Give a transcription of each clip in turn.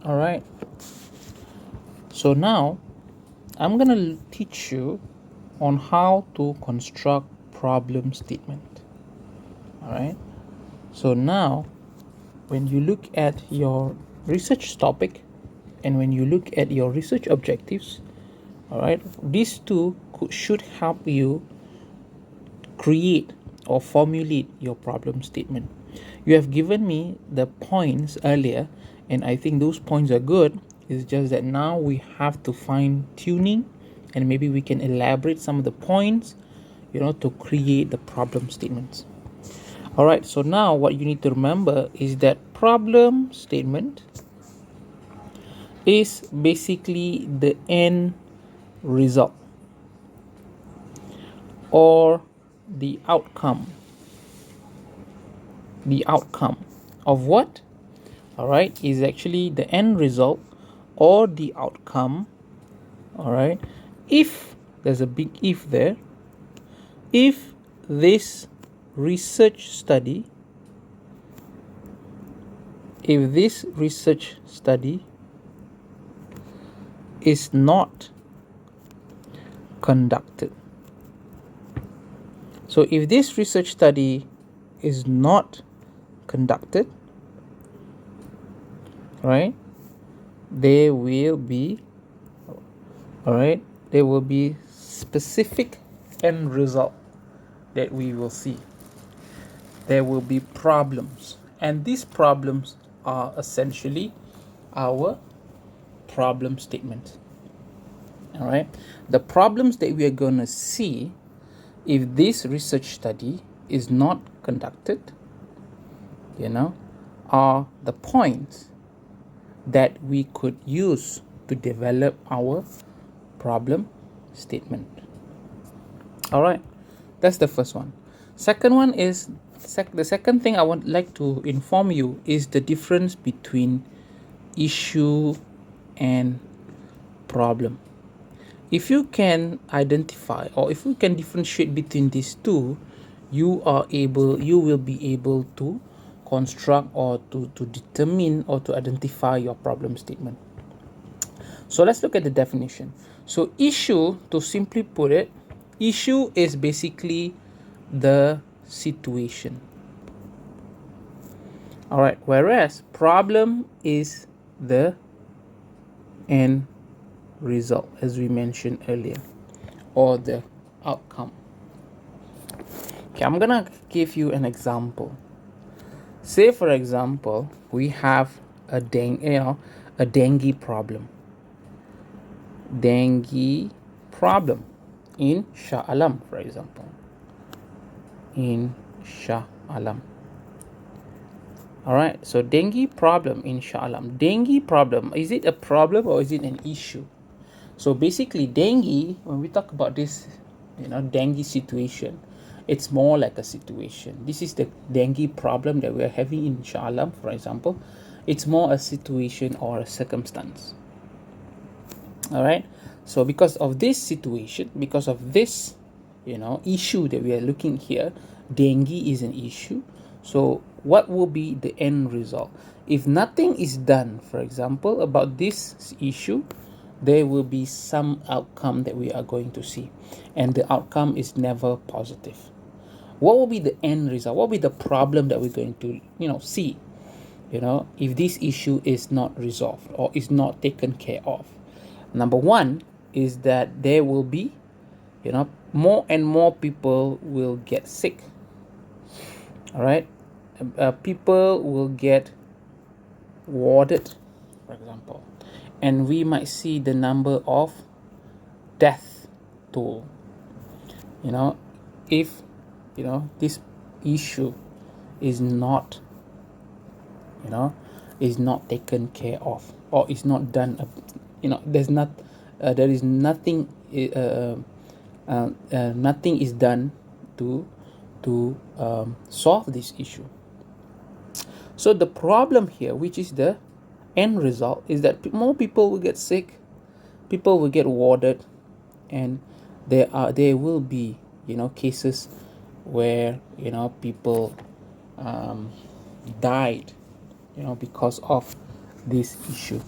All right. So now I'm going to teach you on how to construct problem statement. All right. So now when you look at your research topic and when you look at your research objectives, all right, these two should help you create or formulate your problem statement. You have given me the points earlier, and I think those points are good. It's just that now we have to fine tuning and maybe we can elaborate some of the points, to create the problem statements. All right, so now what you need to remember is that problem statement is basically the end result or the outcome. The outcome of what? All right, is actually the end result or the outcome. All right, if there's a big if there, if this research study, is not conducted. So if this research study is not conducted, right, there will be specific end result that we will see. There will be problems, and these problems are essentially our problem statement. All right, the problems that we are going to see if this research study is not conducted, are the points that we could use to develop our problem statement. All right, that's the first one. Second one is the second thing I would like to inform you is the difference between issue and problem. If you can identify or if you can differentiate between these two, you will be able to construct or to determine or to identify your problem statement. So let's look at the definition. So issue, to simply put it, issue is basically the situation. All right, whereas problem is the end result, as we mentioned earlier, or the outcome. Okay, I'm gonna give you an example. Say, for example, we have a dengue problem. Dengue problem in Shah Alam, for example. In Shah Alam. All right, so dengue problem in Shah Alam. Dengue problem, is it a problem or is it an issue? So basically, dengue, when we talk about this, dengue situation, it's more like a situation. This is the dengue problem that we're having in Shah Alam, for example. It's more a situation or a circumstance. All right. So because of this situation, because of this, issue that we are looking here, dengue is an issue. So what will be the end result? If nothing is done, for example, about this issue, there will be some outcome that we are going to see, and the outcome is never positive. What will be the end result? What will be the problem that we're going to see, if this issue is not resolved or is not taken care of? Number one is that there will be more and more people will get sick. All right, people will get warded, for example, and we might see the number of death toll, if this issue is not taken care of or is not done. There is nothing nothing is done to solve this issue. So the problem here, which is the end result, is that more people will get sick, people will get warded, and there will be cases where people died because of this issue.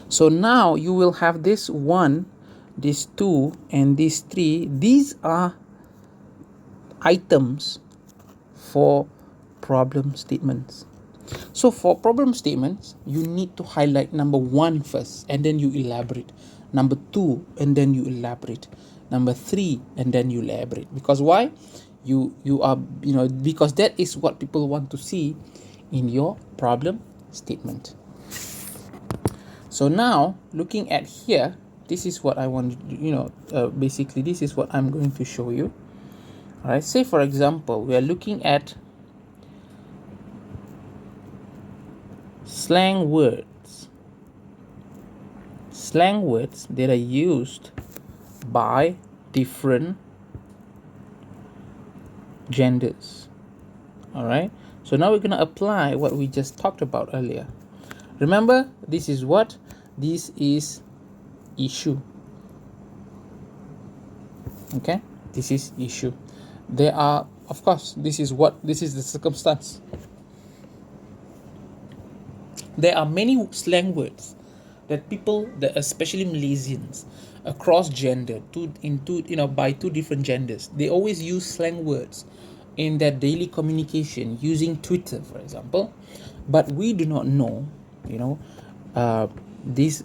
So now you will have this 1, this 2, and these 3. These are items for problem statements. So for problem statements, you need to highlight number 1 first, and then you elaborate. Number 2, and then you elaborate. Number 3, and then you elaborate. Because why? You are, because that is what people want to see in your problem statement. So now, looking at here, this is what I want, basically this is what I'm going to show you. All right, say for example, we are looking at slang words that are used by different genders. All right, so now we're going to apply what we just talked about earlier. Remember, this is what? This is issue. Okay, this is issue. There are, of course, this is the circumstance. There are many slang words that people, especially Malaysians, across gender, by two different genders, they always use slang words in their daily communication using Twitter, for example. But we do not know,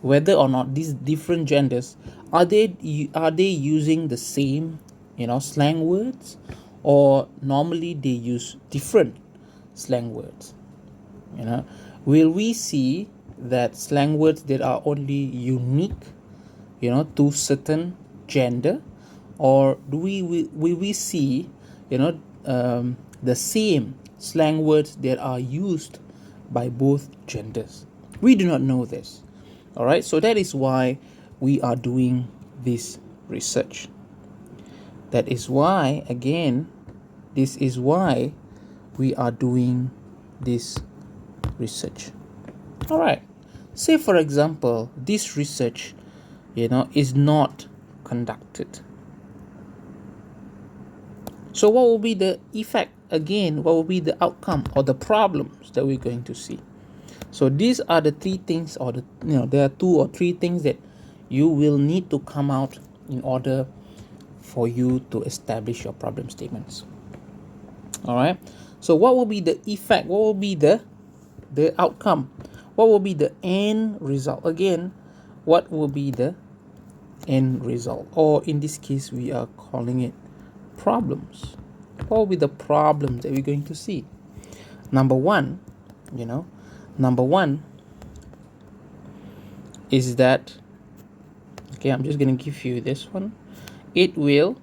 whether or not these different genders are they using the same slang words, or normally they use different slang words. Will we see that slang words that are only unique to certain gender, or will we see the same slang words that are used by both genders? We do not know this. All right, so that is why we are doing this research. That is why, again, this is why we are doing this research. All right, say for example, this research is not conducted. So what will be the effect? Again, what will be the outcome or the problems that we're going to see? So these are the 3 things, or there are 2 or 3 things that you will need to come out in order for you to establish your problem statements. All right, so what will be the effect? What will be the outcome? What will be the end result? Again, what will be the end result? Or in this case, we are calling it problems. What will be the problems that we're going to see? Number one is that, okay, I'm just going to give you this one. It will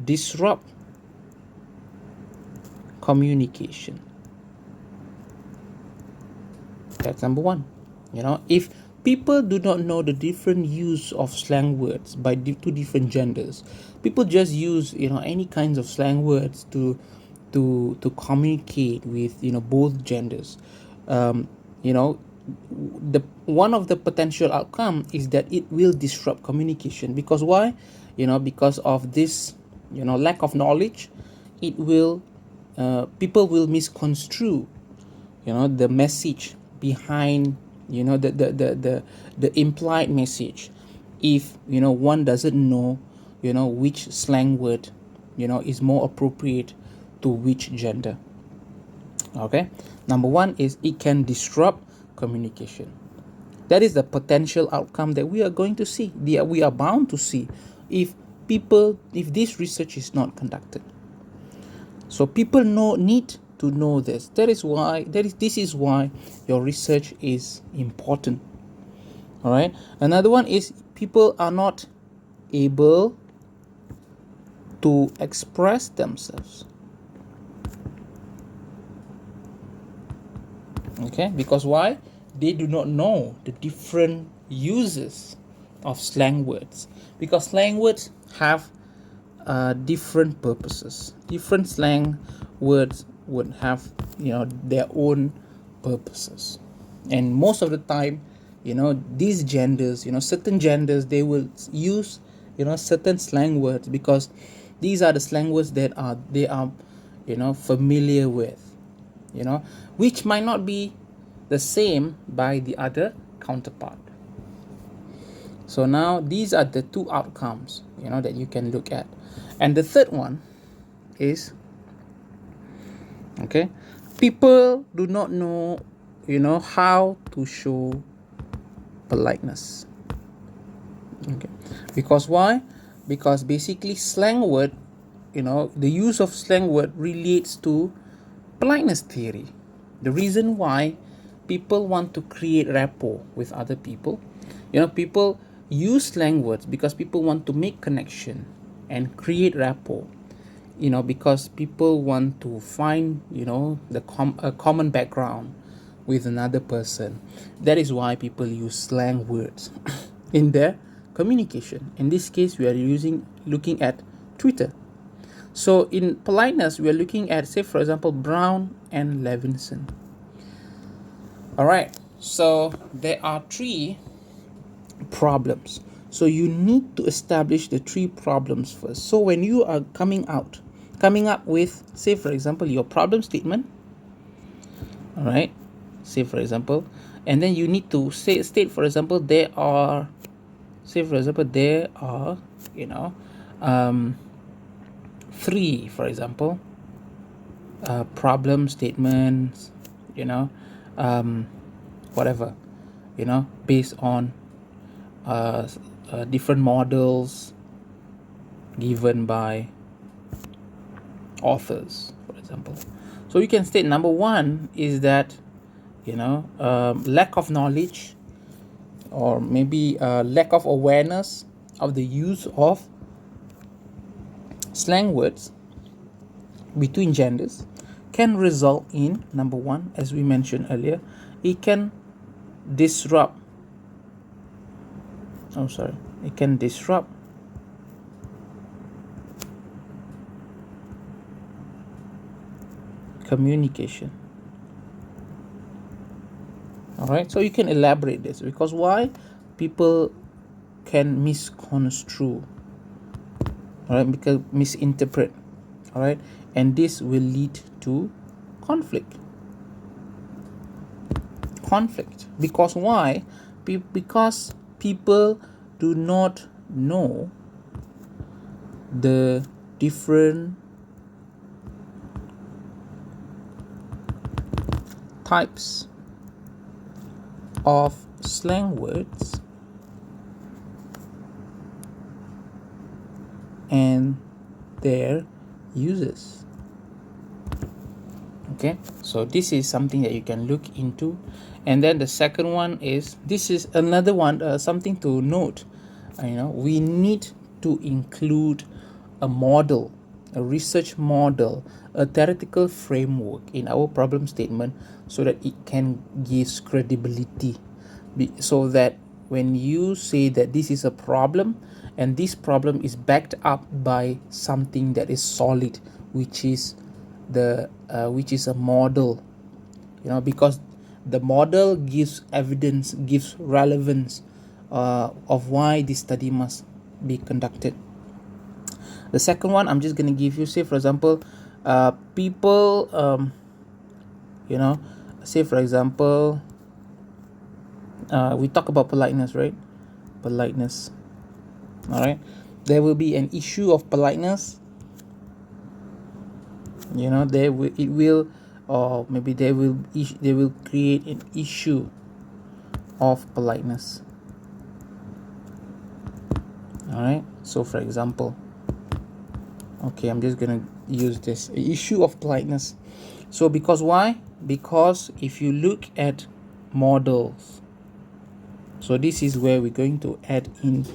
disrupt communication. That's number 1. If people do not know the different use of slang words by 2 different genders, people just use any kinds of slang words to communicate with both genders. The one of the potential outcome is that it will disrupt communication. Because why? Because of this lack of knowledge, it will people will misconstrue the message behind the implied message, if one doesn't know which slang word is more appropriate to which gender. Okay, number 1 is it can disrupt communication. That is the potential outcome that we are going to see, we are bound to see, if this research is not conducted. So people need to know this. This is why your research is important. All right, another one is people are not able to express themselves. Okay, because why? They do not know the different uses of slang words, because slang words have different purposes. Different slang words would have their own purposes, and most of the time these genders, certain genders, they will use certain slang words because these are the slang words that they are familiar with, which might not be the same by the other counterpart. So now these are the two outcomes, that you can look at. And the third one is, okay, people do not know, how to show politeness. Okay, because why? Because basically slang word, the use of slang word relates to politeness theory. The reason why people want to create rapport with other people, people use slang words because people want to make connection and create rapport, because people want to find, a common background with another person. That is why people use slang words in their communication. In this case, we are looking at Twitter. So in politeness, we are looking at, say, for example, Brown and Levinson. All right. So there are 3 problems. So you need to establish the 3 problems first. So when you are coming up with, say, for example, your problem statement, all right, say, for example, and then you need to state, for example, there are, um, 3, for example, problem statements, whatever, based on different models given by authors, for example. So you can state number 1 is that, lack of knowledge, or maybe lack of awareness of the use of slang words between genders can result in, number 1, as we mentioned earlier, it can disrupt communication. All right, so you can elaborate this, because why? People can misconstrue, all right, because misinterpret, all right, and this will lead to conflict. Because why? Because people do not know the different types of slang words and their uses. Okay, so this is something that you can look into. And then the second one is, this is another one, something to note. We need to include a model, a research model, a theoretical framework in our problem statement, so that it can give credibility, so that when you say that this is a problem, and this problem is backed up by something that is solid, which is a model, because the model gives evidence, gives relevance of why this study must be conducted. The second one, I'm just going to give you, say, for example, people, say, for example, we talk about politeness, right? Politeness. All right. There will be an issue of politeness. Or maybe they will create an issue of politeness. All right. So, for example, okay, I'm just gonna use this issue of politeness. So, because why? Because if you look at models, so this is where we're going to add in,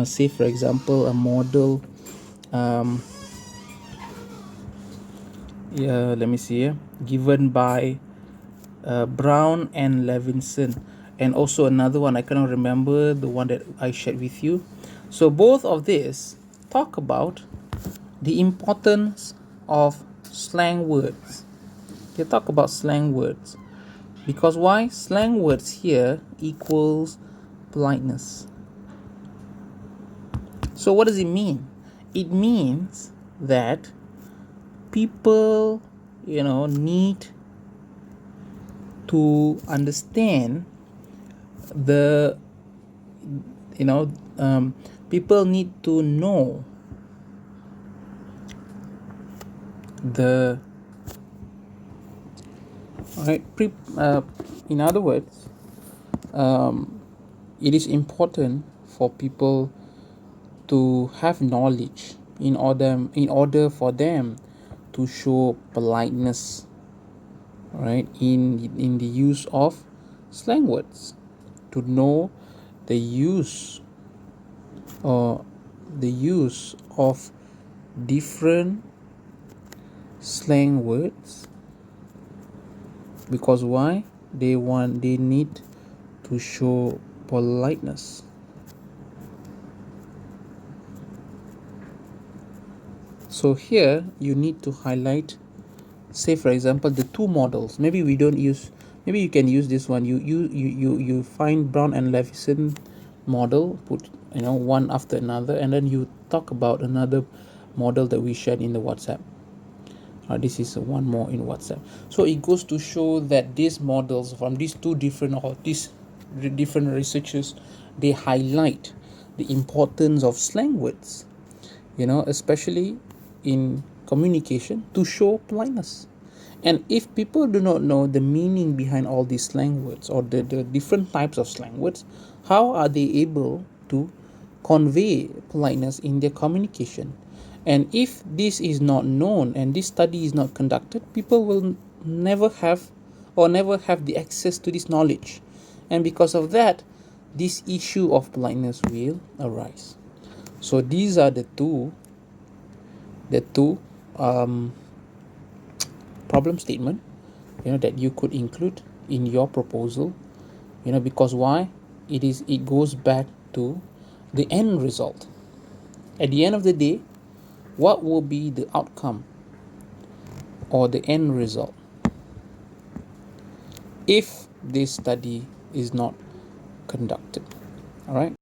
say, for example, a model. Let me see here. Given by Brown and Levinson, and also another one, I cannot remember the one that I shared with you. So both of these talk about the importance of slang words. They talk about slang words, because why? Slang words here equals politeness. So what does it mean? It means that people, need to understand the, you know, people need to know the, right, in other words, it is important for people to have knowledge in order for them to show politeness, right, in the use of slang words, to know the use or the use of different slang words. Because why? They need to show politeness. So here you need to highlight, say for example, the two models. Maybe we don't use, maybe you can use this one. You find Brown and Levison model, put, one after another, and then you talk about another model that we shared in the WhatsApp. This is one more in WhatsApp. So it goes to show that these models from these two different, or these different researchers, they highlight the importance of slang words, especially in communication, to show politeness. And if people do not know the meaning behind all these slang words, or the different types of slang words, how are they able to convey politeness in their communication? And if this is not known and this study is not conducted, people will never have the access to this knowledge. And because of that, this issue of politeness will arise. So these are the two problem statement, that you could include in your proposal, because why? It goes back to the end result. At the end of the day, what will be the outcome or the end result if this study is not conducted? All right.